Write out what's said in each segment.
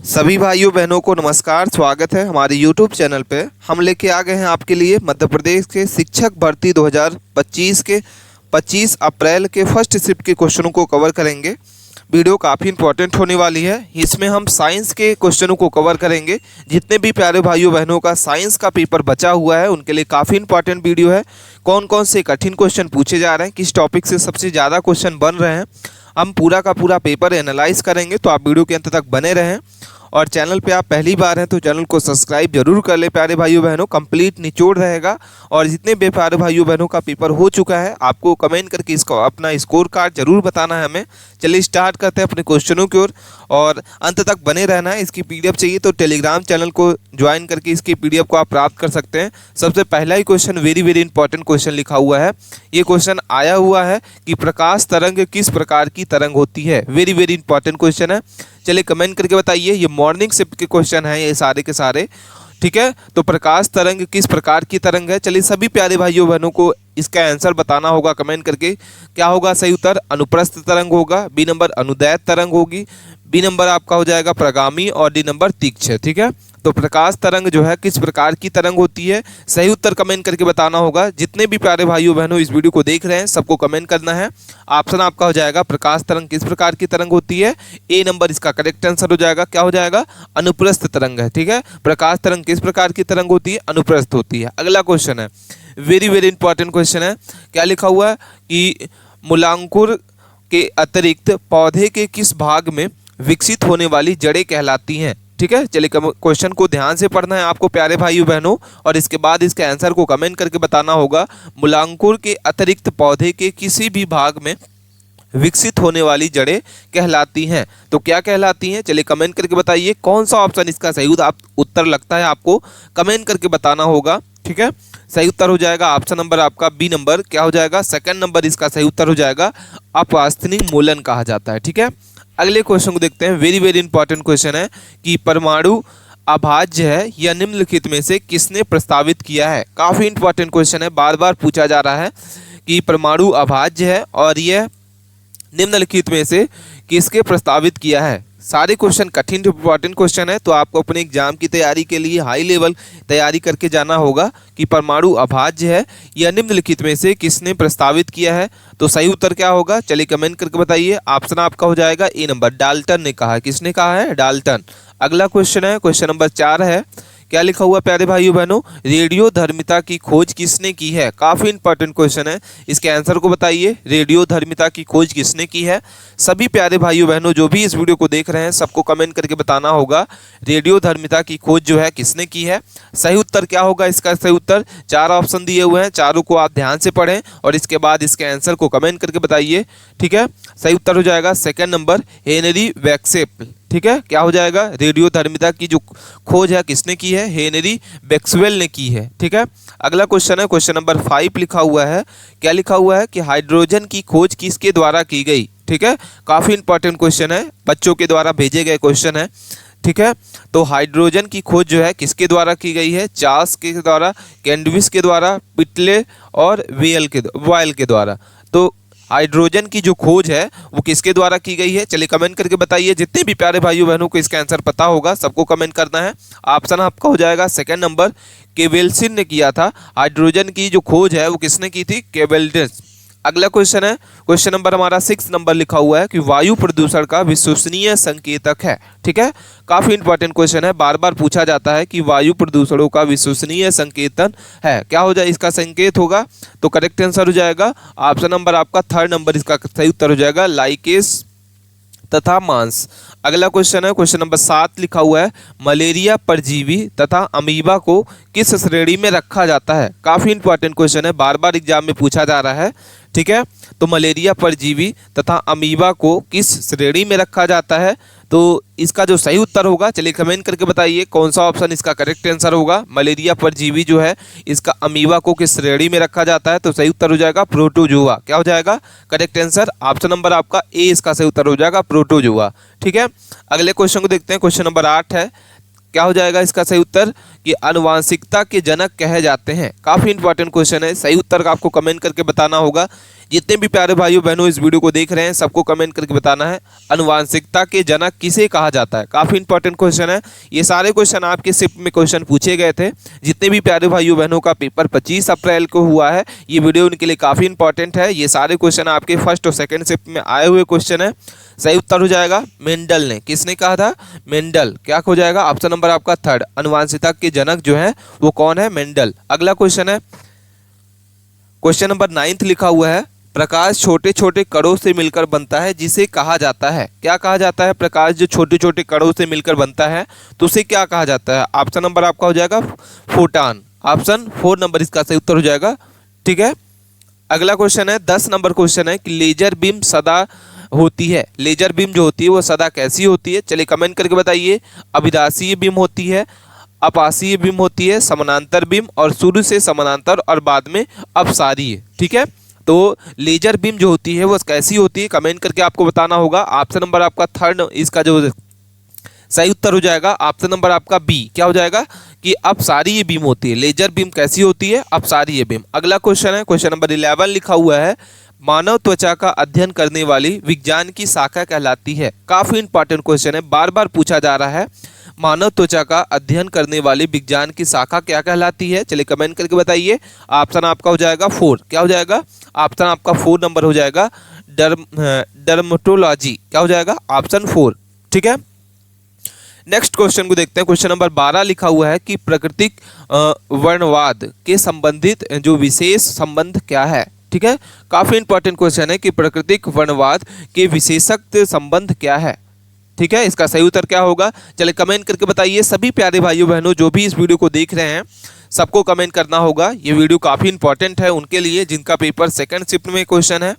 सभी भाइयों बहनों को नमस्कार। स्वागत है हमारे YouTube चैनल पे। हम लेके आ गए हैं आपके लिए मध्य प्रदेश के शिक्षक भर्ती 2025 के 25 अप्रैल के फर्स्ट शिफ्ट के क्वेश्चनों को कवर करेंगे। वीडियो काफ़ी इंपॉर्टेंट होने वाली है। इसमें हम साइंस के क्वेश्चनों को कवर करेंगे। जितने भी प्यारे भाइयों बहनों का साइंस का पेपर बचा हुआ है उनके लिए काफ़ी इंपॉर्टेंट वीडियो है। कौन कौन से कठिन क्वेश्चन पूछे जा रहे हैं, किस टॉपिक से सबसे ज़्यादा क्वेश्चन बन रहे हैं, हम पूरा का पूरा पेपर एनालाइज करेंगे। तो आप वीडियो के अंत तक बने रहें। और चैनल पे आप पहली बार हैं तो चैनल को सब्सक्राइब जरूर कर ले प्यारे भाइयों बहनों। कंप्लीट निचोड़ रहेगा। और जितने भी प्यारे भाइयों बहनों का पेपर हो चुका है आपको कमेंट करके इसको अपना स्कोर कार्ड जरूर बताना है हमें। चलिए स्टार्ट करते हैं अपने क्वेश्चनों की ओर और अंत तक बने रहना है। इसकी पीडीएफ चाहिए तो टेलीग्राम चैनल को ज्वाइन करके इसकी पीडीएफ को आप प्राप्त कर सकते हैं। सबसे पहला ही क्वेश्चन वेरी इंपॉर्टेंट क्वेश्चन लिखा हुआ है। ये क्वेश्चन आया हुआ है कि प्रकाश तरंग किस प्रकार की तरंग होती है। वेरी इंपॉर्टेंट क्वेश्चन है। चलिए कमेंट करके बताइए। ये मॉर्निंग शिफ्ट के क्वेश्चन हैं ये सारे के सारे, ठीक है। तो प्रकाश तरंग किस प्रकार की तरंग है। चलिए सभी प्यारे भाइयों बहनों को इसका आंसर बताना होगा कमेंट करके। क्या होगा सही उत्तर? अनुप्रस्थ तरंग होगा। बी नंबर अनुदैर्ध्य तरंग होगी। बी नंबर आपका हो जाएगा प्रगामी और डी नंबर तीक्ष्ण, ठीक है। तो प्रकाश तरंग जो है किस प्रकार की तरंग होती है, सही उत्तर कमेंट करके बताना होगा। जितने भी प्यारे भाइयों बहनों इस वीडियो को देख रहे हैं सबको कमेंट करना है। ऑप्शन आपका हो जाएगा प्रकाश तरंग किस प्रकार की तरंग होती है। ए नंबर इसका करेक्ट आंसर हो जाएगा। क्या हो जाएगा? अनुप्रस्थ तरंग है, ठीक है। प्रकाश तरंग किस प्रकार की तरंग होती है? अनुप्रस्थ होती है। अगला क्वेश्चन है वेरी इंपॉर्टेंट क्वेश्चन है। क्या लिखा हुआ है कि मूलांकुर के अतिरिक्त पौधे के किस भाग में विकसित होने वाली जड़ें कहलाती हैं, ठीक है। चलिए क्वेश्चन को ध्यान से पढ़ना है आपको प्यारे भाइयों बहनों और इसके बाद इसके आंसर को कमेंट करके बताना होगा। मूलांकुर के अतिरिक्त पौधे के किसी भी भाग में विकसित होने वाली जड़ें कहलाती हैं। तो क्या कहलाती हैं? चलिए कमेंट करके बताइए। कौन सा ऑप्शन इसका सही उत्तर लगता है आपको कमेंट करके बताना होगा, ठीक है। सही उत्तर हो जाएगा ऑप्शन नंबर आपका बी नंबर। क्या हो जाएगा? सेकंड नंबर इसका सही उत्तर हो जाएगा। अपास्थनिक मूलन कहा जाता है, ठीक है। अगले क्वेश्चन को देखते हैं। वेरी इंपॉर्टेंट क्वेश्चन है कि परमाणु अभाज्य है या निम्नलिखित में से किसने प्रस्तावित किया है। काफी इंपॉर्टेंट क्वेश्चन है, बार बार पूछा जा रहा है कि परमाणु अभाज्य है और यह निम्नलिखित में से किसके प्रस्तावित किया है। सारे क्वेश्चन कठिन इंपॉर्टेंट क्वेश्चन है तो आपको अपने एग्जाम की तैयारी के लिए हाई लेवल तैयारी करके जाना होगा कि परमाणु अभाज्य है या निम्नलिखित में से किसने प्रस्तावित किया है। तो सही उत्तर क्या होगा? चलिए कमेंट करके बताइए। ऑप्शन आपका हो जाएगा ए नंबर, डाल्टन ने कहा। किसने कहा है? डाल्टन। अगला क्वेश्चन है क्वेश्चन नंबर 4 है। क्या लिखा हुआ प्यारे भाइयों बहनों? रेडियो धर्मिता की खोज किसने की है। काफी इंपॉर्टेंट क्वेश्चन है, इसके आंसर को बताइए। रेडियो धर्मिता की खोज किसने की है। सभी प्यारे भाइयों बहनों जो भी इस वीडियो को देख रहे हैं सबको कमेंट करके बताना होगा रेडियो धर्मिता की खोज जो है किसने की है। सही उत्तर क्या होगा इसका? सही उत्तर 4 ऑप्शन दिए हुए हैं, चारों को आप ध्यान से पढ़ें और इसके बाद इसके आंसर को कमेंट करके बताइए, ठीक है। सही उत्तर हो जाएगा सेकंड नंबर हेनरी वैक्सेल, ठीक है। क्या हो जाएगा? रेडियो धर्मिता की जो खोज है किसने की है? हेनरी मैक्सवेल ने की है, ठीक है। अगला क्वेश्चन है क्वेश्चन नंबर 5 लिखा हुआ है। क्या लिखा हुआ है कि हाइड्रोजन की खोज किसके द्वारा की गई, ठीक है। काफी इंपॉर्टेंट क्वेश्चन है, बच्चों के द्वारा भेजे गए क्वेश्चन है, ठीक है। तो हाइड्रोजन की खोज जो है किसके द्वारा की गई है? चार्ल्स के द्वारा, कैंडविस के द्वारा, पिटले और वायल के द्वारा। तो हाइड्रोजन की जो खोज है वो किसके द्वारा की गई है? चलिए कमेंट करके बताइए। जितने भी प्यारे भाइयों बहनों को इसका आंसर पता होगा सबको कमेंट करना है। ऑप्शन आपका हो जाएगा सेकंड नंबर, केवेल्सिन ने किया था। हाइड्रोजन की जो खोज है वो किसने की थी? केवेल्सिन। अगला क्वेश्चन है क्वेश्चन नंबर हमारा 6 नंबर लिखा हुआ है कि वायु प्रदूषण का विश्वसनीय संकेतक है, ठीक है। काफी इंपॉर्टेंट क्वेश्चन है, बार बार पूछा जाता है कि वायु प्रदूषणों का विश्वसनीय संकेतन है। क्या हो जाए इसका संकेत होगा? तो करेक्ट आंसर हो जाएगा ऑप्शन नंबर आपका थर्ड नंबर, इसका सही उत्तर हो जाएगा लाइकेस तथा मांस। अगला क्वेश्चन है क्वेश्चन नंबर 7 लिखा हुआ है मलेरिया परजीवी तथा अमीबा को किस श्रेणी में रखा जाता है। काफी इंपॉर्टेंट क्वेश्चन है, बार बार एग्जाम में पूछा जा रहा है, ठीक है। तो मलेरिया परजीवी तथा अमीबा को किस श्रेणी में रखा जाता है। तो इसका जो सही उत्तर होगा चलिए कमेंट करके बताइए कौन सा ऑप्शन इसका करेक्ट आंसर होगा। मलेरिया परजीवी जो है इसका अमीबा को किस श्रेणी में रखा जाता है। तो सही उत्तर हो जाएगा प्रोटोजुआ। क्या हो जाएगा? करेक्ट आंसर ऑप्शन नंबर आपका ए इसका सही उत्तर हो जाएगा प्रोटोजुआ, ठीक है। अगले क्वेश्चन को देखते हैं क्वेश्चन नंबर 8 है। क्या हो जाएगा इसका सही उत्तर कि आनुवांशिकता के जनक कहे जाते हैं। काफ़ी इंपॉर्टेंट क्वेश्चन है, सही उत्तर का आपको कमेंट करके बताना होगा। जितने भी प्यारे भाइयों बहनों इस वीडियो को देख रहे हैं सबको कमेंट करके बताना है आनुवांशिकता के जनक किसे कहा जाता है। काफ़ी इंपॉर्टेंट क्वेश्चन है, ये सारे क्वेश्चन आपके शिफ्ट में क्वेश्चन पूछे गए थे। जितने भी प्यारे भाइयों बहनों का पेपर 25 अप्रैल को हुआ है, ये वीडियो उनके लिए काफ़ी इंपॉर्टेंट है। ये सारे क्वेश्चन आपके फर्स्ट और सेकेंड शिफ्ट में आए हुए क्वेश्चन है। सही उत्तर हो जाएगा मेंडल ने। किसने कहा था? मेंडल। क्या हो जाएगा? ऑप्शन नंबर आपका थर्ड, आनुवांशिकता के जनक जो है वो कौन है? मेंडल। अगला क्वेश्चन है क्वेश्चन नंबर 9 लिखा हुआ है, प्रकाश छोटे छोटे कणों से मिलकर बनता है जिसे कहा जाता है। क्या कहा जाता है? प्रकाश जो छोटे छोटे कणों से मिलकर बनता है तो उसे क्या कहा जाता है? ऑप्शन नंबर आपका हो जाएगा फोटॉन। ऑप्शन 4 नंबर इसका सही उत्तर हो जाएगा। ठीक है, अगला क्वेश्चन है 10 नंबर क्वेश्चन है कि लेजर बीम सदा होती है। लेजर बीम जो होती है वो सदा कैसी होती है? चलिए कमेंट करके बताइए। अभिदासीय बीम होती है, अपासीय बीम होती है, समानांतर बीम और शुरू से समानांतर और बाद में अपसारीय। ठीक है, तो लेजर बीम जो होती है वो कैसी होती है? कमेंट करके आपको बताना होगा। ऑप्शन नंबर आपका थर्ड इसका जो सही उत्तर हो जाएगा। ऑप्शन नंबर आपका बी। क्या हो जाएगा कि अपसारीय बीम होती है। लेजर बीम कैसी होती है? अपसारीय बीम। अगला क्वेश्चन है क्वेश्चन नंबर 11 लिखा हुआ है, मानव त्वचा का अध्ययन करने वाली विज्ञान की शाखा कहलाती है। काफी इंपॉर्टेंट क्वेश्चन है, बार बार पूछा जा रहा है। मानव त्वचा का अध्ययन करने वाली विज्ञान की शाखा क्या कहलाती है? चलिए कमेंट करके बताइए। ऑप्शन आपका हो जाएगा 4। क्या हो जाएगा? ऑप्शन आपका 4 नंबर हो जाएगा डर्मेटोलॉजी। क्या हो जाएगा? ऑप्शन 4। ठीक है, नेक्स्ट क्वेश्चन को देखते हैं। क्वेश्चन नंबर 12 लिखा हुआ है कि प्राकृतिक वर्णवाद के संबंधित जो विशेष संबंध क्या है? ठीक है, काफी इंपॉर्टेंट क्वेश्चन है कि प्राकृतिक वर्णवाद के विशेषक संबंध क्या है? ठीक है, इसका सही उत्तर क्या होगा? चलिए कमेंट करके बताइए। सभी प्यारे भाइयों बहनों जो भी इस वीडियो को देख रहे हैं सबको कमेंट करना होगा। ये वीडियो काफ़ी इंपॉर्टेंट है उनके लिए जिनका पेपर सेकंड शिफ्ट में क्वेश्चन है।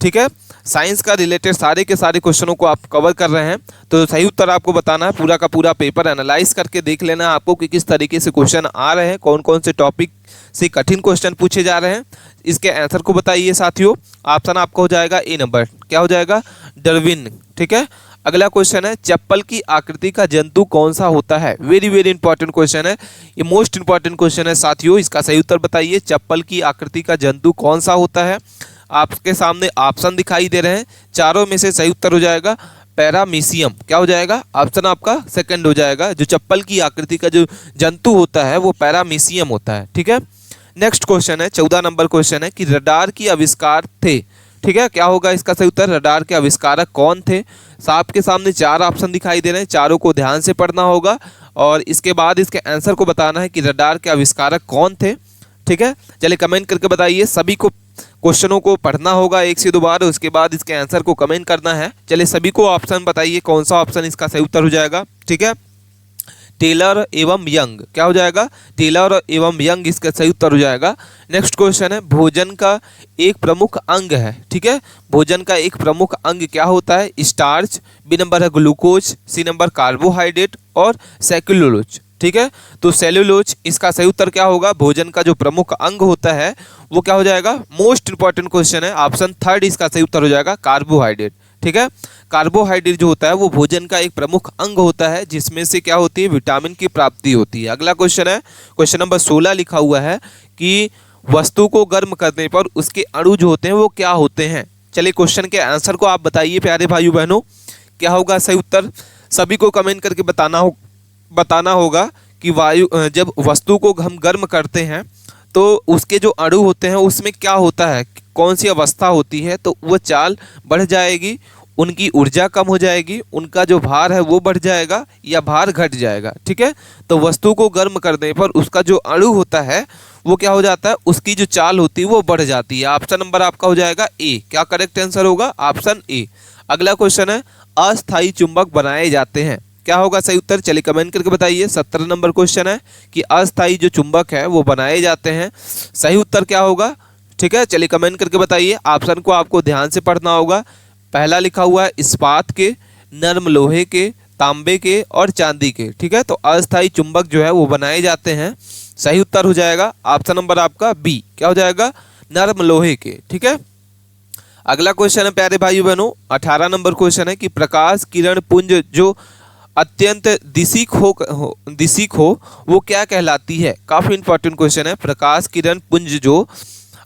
ठीक है, साइंस का रिलेटेड सारे के सारे क्वेश्चनों को आप कवर कर रहे हैं, तो सही उत्तर आपको बताना है। पूरा का पूरा पेपर एनालाइज करके देख लेना है आपको कि किस तरीके से क्वेश्चन आ रहे हैं, कौन कौन से टॉपिक से कठिन क्वेश्चन पूछे जा रहे हैं। इसके आंसर को बताइए साथियों। ऑप्शन आपका हो जाएगा ए नंबर। क्या हो जाएगा? डार्विन। ठीक है, अगला क्वेश्चन है चप्पल की आकृति का जंतु कौन सा होता है? वेरी वेरी इंपॉर्टेंट क्वेश्चन है, ये मोस्ट इंपॉर्टेंट क्वेश्चन है साथियों। इसका सही उत्तर बताइए। चप्पल की आकृति का जंतु कौन सा होता है? आपके सामने ऑप्शन दिखाई दे रहे हैं, चारों में से सही उत्तर हो जाएगा पैरामीशियम। क्या हो जाएगा? ऑप्शन आपका सेकंड हो जाएगा। जो चप्पल की आकृति का जो जंतु होता है वो पैरामीशियम होता है। ठीक है, नेक्स्ट क्वेश्चन है 14 नंबर क्वेश्चन है कि रडार की आविष्कार थे। ठीक है, क्या होगा इसका सही उत्तर? रडार के आविष्कारक कौन थे? आपके सामने 4 ऑप्शन दिखाई दे रहे हैं, चारों को ध्यान से पढ़ना होगा और इसके बाद इसके आंसर को बताना है कि रडार के आविष्कारक कौन थे। ठीक है, चलिए कमेंट करके बताइए। सभी को क्वेश्चनों को पढ़ना होगा 1 से 2 बार, उसके बाद इसके आंसर को कमेंट करना है। चलिए सभी को ऑप्शन बताइए कौन सा ऑप्शन इसका सही उत्तर हो जाएगा। ठीक है, टेलर एवं यंग। क्या हो जाएगा? टेलर एवं यंग इसका सही उत्तर हो जाएगा। नेक्स्ट क्वेश्चन है भोजन का एक प्रमुख अंग है। ठीक है, भोजन का एक प्रमुख अंग क्या होता है? स्टार्च। बी नंबर है ग्लूकोज, सी नंबर कार्बोहाइड्रेट और सेल्यूलोज। ठीक है, तो सेल्यूलोज इसका सही उत्तर क्या होगा? भोजन का जो प्रमुख अंग होता है वो क्या हो जाएगा? मोस्ट इंपॉर्टेंट क्वेश्चन है, ऑप्शन थर्ड इसका सही उत्तर हो जाएगा कार्बोहाइड्रेट। ठीक है, कार्बोहाइड्रेट जो होता है वो भोजन का एक प्रमुख अंग होता है जिसमें से क्या होती है? विटामिन की प्राप्ति होती है। अगला क्वेश्चन है क्वेश्चन नंबर 16 लिखा हुआ है कि वस्तु को गर्म करने पर उसके अणु जो होते हैं वो क्या होते हैं? चलिए क्वेश्चन के आंसर को आप बताइए प्यारे भाइयों बहनों, क्या होगा सही उत्तर? सभी को कमेंट करके बताना होगा कि वायु जब वस्तु को हम गर्म करते हैं तो उसके जो अणु होते हैं उसमें क्या होता है, कौन सी अवस्था होती है? तो वो चाल बढ़ जाएगी, उनकी ऊर्जा कम हो जाएगी, उनका जो भार है वो बढ़ जाएगा या भार घट जाएगा। ठीक है, तो वस्तु को गर्म करने पर उसका जो अणु होता है वो क्या हो जाता है? उसकी जो चाल होती है वो बढ़ जाती है। ऑप्शन नंबर आपका हो जाएगा ए। क्या करेक्ट आंसर होगा? Option A. अगला क्वेश्चन है अस्थायी चुंबक बनाए जाते हैं। क्या होगा सही उत्तर? चलिए कमेंट करके बताइए। 17 नंबर क्वेश्चन है कि अस्थायी जो चुंबक है वो बनाए जाते हैं। सही उत्तर क्या होगा? ठीक है, चलिए कमेंट करके बताइए। ऑप्शन को आपको ध्यान से पढ़ना होगा। पहला लिखा हुआ है इस्पात के, नर्म लोहे के, तांबे के और चांदी के। ठीक है, तो अस्थायी चुंबक जो है वो बनाए जाते हैं। सही उत्तर हो जाएगा ऑप्शन नंबर आपका बी। क्या हो जाएगा? नर्म लोहे के। ठीक है, अगला क्वेश्चन है प्यारे भाइयों बहनों 18 नंबर क्वेश्चन है कि प्रकाश किरण पुंज जो अत्यंत दिसिक हो वो क्या कहलाती है। काफी इंपॉर्टेंट क्वेश्चन है। प्रकाश किरण पुंज जो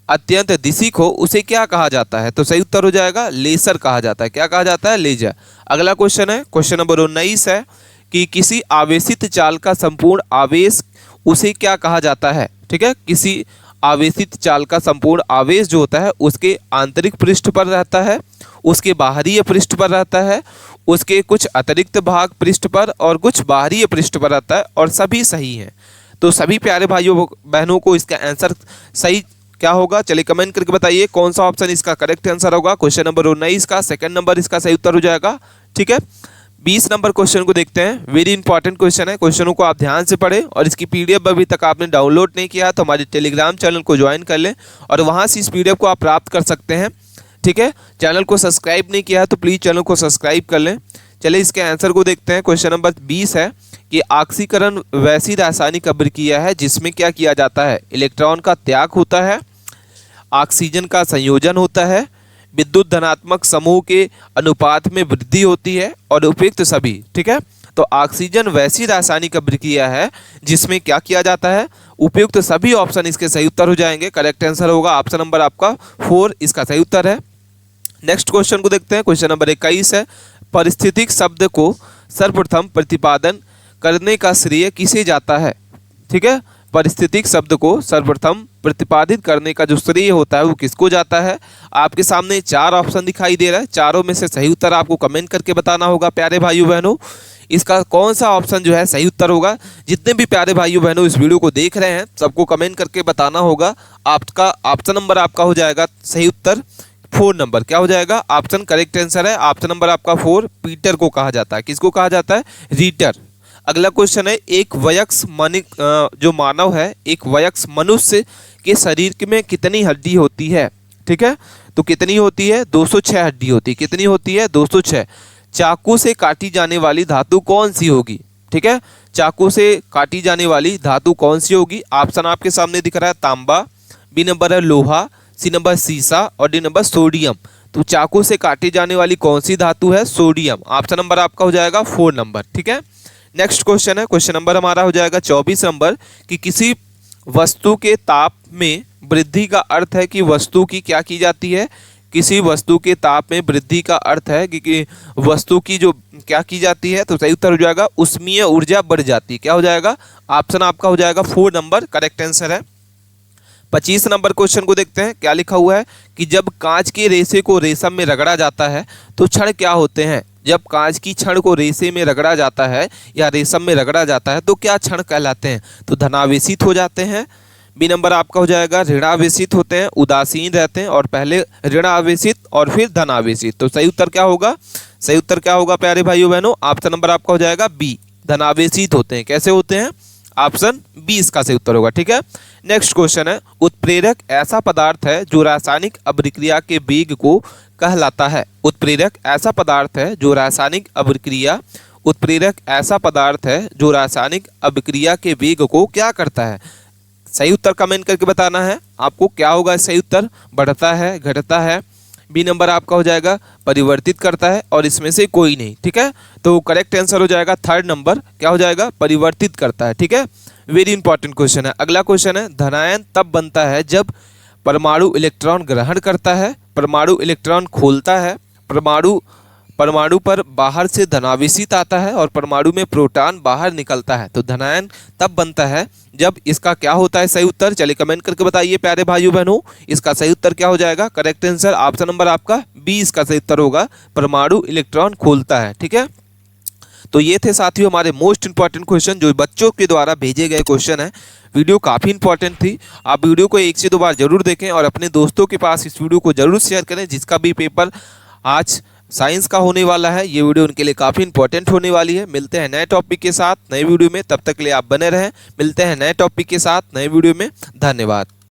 अत्यंत दिसिक हो उसे क्या कहा जाता है। तो सही उत्तर हो जाएगा लेजर कहा जाता है। क्या कहा जाता है? लेजर। अगला क्वेश्चन है, क्वेश्चन नंबर 19 है कि किसी आवेशित चाल का संपूर्ण आवेश उसे क्या कहा जाता है। ठीक है, किसी आवेशित चाल का संपूर्ण आवेश जो होता है उसके आंतरिक पृष्ठ पर रहता है, उसके बाहरी पृष्ठ पर रहता है, उसके कुछ अतिरिक्त भाग पृष्ठ पर और कुछ बाहरी पृष्ठ पर रहता है, और सभी सही हैं। तो सभी प्यारे भाइयों बहनों को इसका आंसर सही क्या होगा, चलिए कमेंट करके बताइए कौन सा ऑप्शन इसका करेक्ट आंसर होगा। क्वेश्चन नंबर 19 का सेकंड नंबर इसका सही उत्तर हो जाएगा। ठीक है, 20 नंबर क्वेश्चन को देखते हैं। वेरी इंपॉर्टेंट क्वेश्चन है, क्वेश्चनों को आप ध्यान से पढ़ें और इसकी पीडीएफ अभी तक आपने डाउनलोड नहीं किया तो हमारे टेलीग्राम चैनल को ज्वाइन कर लें और वहां से इस पीडीएफ को आप प्राप्त कर सकते हैं। ठीक है, चैनल को सब्सक्राइब नहीं किया है तो प्लीज़ चैनल को सब्सक्राइब कर लें। चलिए इसके आंसर को देखते हैं। क्वेश्चन नंबर 20 है कि ऑक्सीकरण वैसी रासायनिक अभिक्रिया है जिसमें क्या किया जाता है। इलेक्ट्रॉन का त्याग होता है, ऑक्सीजन का संयोजन होता है, विद्युत धनात्मक समूह के अनुपात में वृद्धि होती है और उपयुक्त सभी। ठीक है, तो ऑक्सीजन वैसी रासायनिक अभिक्रिया है जिसमें क्या किया जाता है, उपयुक्त सभी ऑप्शन इसके सही उत्तर हो जाएंगे। करेक्ट आंसर होगा ऑप्शन नंबर आपका 4 इसका सही उत्तर है। नेक्स्ट क्वेश्चन को देखते हैं। क्वेश्चन नंबर 21 है, पारिस्थितिक शब्द को सर्वप्रथम प्रतिपादन करने का श्रेय किसे जाता है। ठीक है, पारिस्थितिक शब्द को सर्वप्रथम प्रतिपादित करने का जो श्रेय होता है वो किसको जाता है। आपके सामने 4 ऑप्शन दिखाई दे रहा है, चारों में से सही उत्तर आपको कमेंट करके बताना होगा प्यारे भाइयों बहनों। इसका कौन सा ऑप्शन जो है सही उत्तर होगा। जितने भी प्यारे भाइयों बहनों इस वीडियो को देख रहे हैं सबको कमेंट करके बताना होगा। आपका ऑप्शन नंबर आपका हो जाएगा सही उत्तर 4 नंबर। क्या हो जाएगा ऑप्शन करेक्ट आंसर है ऑप्शन नंबर आपका 4। पीटर को कहा जाता है। किसको कहा जाता है? रीटर। अगला क्वेश्चन है, एक वयस्क जो मानव है, एक वयस्क मनुष्य के शरीर में कितनी हड्डी होती है। ठीक है, तो कितनी होती है? 206 हड्डी होती है। कितनी होती है? 206। चाकू से काटी जाने वाली धातु कौन सी होगी। ठीक है, चाकू से काटी जाने वाली धातु कौन सी होगी। ऑप्शन आपके सामने दिख रहा है, तांबा, बी नंबर है लोहा, सी नंबर सीसा और डी नंबर सोडियम। तो चाकू से काटी जाने वाली कौन सी धातु है? सोडियम। ऑप्शन नंबर आपका हो जाएगा 4 नंबर। ठीक है, नेक्स्ट क्वेश्चन है, क्वेश्चन नंबर हमारा हो जाएगा 24 नंबर कि किसी वस्तु के ताप में वृद्धि का अर्थ है कि वस्तु की क्या की जाती है। किसी वस्तु के ताप में वृद्धि का अर्थ है कि वस्तु की जो क्या की जाती है। तो सही उत्तर हो जाएगा उष्मीय ऊर्जा बढ़ जाती है। क्या हो जाएगा? ऑप्शन आपका हो जाएगा 4 नंबर करेक्ट आंसर है। 25 नंबर क्वेश्चन को देखते हैं। क्या लिखा हुआ है कि जब कांच के रेशे को रेशम में रगड़ा जाता है तो क्षण क्या होते हैं। जब कांच की छड़ को रेशे में रगड़ा जाता है या रेशम में रगड़ा जाता है तो क्या क्षण कहलाते हैं। तो धनावेशित हो जाते हैं। बी नंबर आपका हो जाएगा ऋणावेशित होते हैं, उदासीन रहते हैं और पहले ऋणावेशित और फिर धनावेशित। तो सही उत्तर क्या होगा? सही उत्तर क्या होगा प्यारे भाइयों बहनों? ऑप्शन नंबर आपका हो जाएगा बी, धनावेशित होते हैं। कैसे होते हैं? ऑप्शन बी इसका सही उत्तर होगा। ठीक है, नेक्स्ट क्वेश्चन है, उत्प्रेरक ऐसा पदार्थ है जो रासायनिक अभिक्रिया के वेग को कहलाता है। उत्प्रेरक ऐसा पदार्थ है जो रासायनिक अभिक्रिया उत्प्रेरक ऐसा पदार्थ है जो रासायनिक अभिक्रिया के वेग को क्या करता है। सही उत्तर कमेंट करके बताना है आपको। क्या होगा सही उत्तर? बढ़ता है, घटता है। बी नंबर आपका हो जाएगा परिवर्तित करता है और इसमें से कोई नहीं। ठीक है, तो करेक्ट आंसर हो जाएगा 3rd नंबर। क्या हो जाएगा? परिवर्तित करता है। ठीक है, वेरी इंपॉर्टेंट क्वेश्चन है। अगला क्वेश्चन है, धनायन तब बनता है जब परमाणु इलेक्ट्रॉन ग्रहण करता है, परमाणु इलेक्ट्रॉन खोलता है, परमाणु पर बाहर से धनावेशित आता है और परमाणु में प्रोटॉन बाहर निकलता है। तो धनायन तब बनता है जब इसका क्या होता है सही उत्तर। चलिए कमेंट करके बताइए प्यारे भाइयों बहनों, इसका सही उत्तर क्या हो जाएगा। करेक्ट आंसर ऑप्शन नंबर आपका बी इसका सही उत्तर होगा, परमाणु इलेक्ट्रॉन खोलता है। ठीक है, तो ये थे साथियों हमारे मोस्ट इंपॉर्टेंट क्वेश्चन जो बच्चों के द्वारा भेजे गए क्वेश्चन है। वीडियो काफ़ी इंपॉर्टेंट थी। आप वीडियो को 1 से 2 बार जरूर देखें और अपने दोस्तों के पास इस वीडियो को जरूर शेयर करें। जिसका भी पेपर आज साइंस का होने वाला है ये वीडियो उनके लिए काफ़ी इंपॉर्टेंट होने वाली है। मिलते हैं नए टॉपिक के साथ नए वीडियो में, तब तक के लिए आप बने रहें। मिलते हैं नए टॉपिक के साथ नए वीडियो में। धन्यवाद।